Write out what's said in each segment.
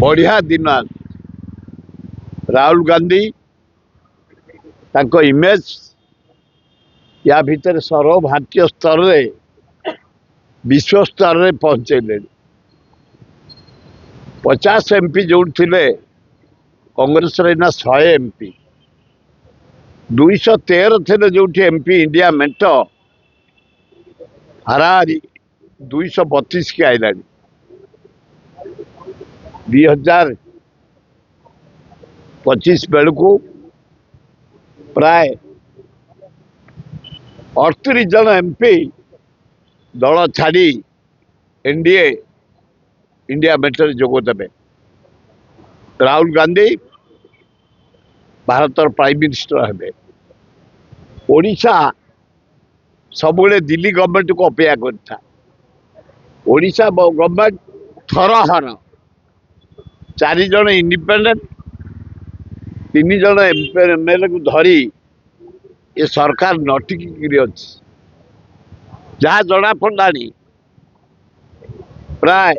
बढ़िया दिन राहुल गांधी ताको इमेज या भितर सर्वभारतीय स्तर रे विश्व स्तर रे पहुंचेले 50 एमपी जो थिले कांग्रेस रे ना 100 एमपी 213 थे जो एमपी इंडिया मेंट हाराहारी 232 के आईला 2025 बेलू प्राय 38 जन एमपी दल छाड़ी एनडीए इंडिया मेंटर जोगदेवे। राहुल गांधी भारत प्राइम मिनिस्टर हे। ओडिशा सबुले दिल्ली गवर्नमेंट को अपेक्षा करता। ओडिशा गवर्नमेंट थरहर 4 जन इंडिपेंडेंट 3 जन एमएलए को धरी ये सरकार नटिकी अच्छी जहाँ जना पड़ानी प्राय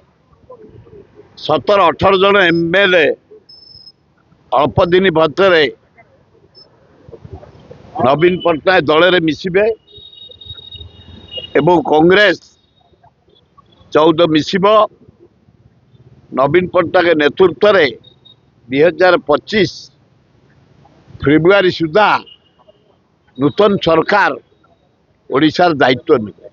17-18 जन एमएलए अल्प दिन भर नवीन पट्टनायक दल में मिसबे एवं कांग्रेस 14 मिसब। नवीन पट्टनायक नेतृत्व में 2025 फेब्रुआरी सुधा नूतन सरकार ओडिशार दायित्व नेबे।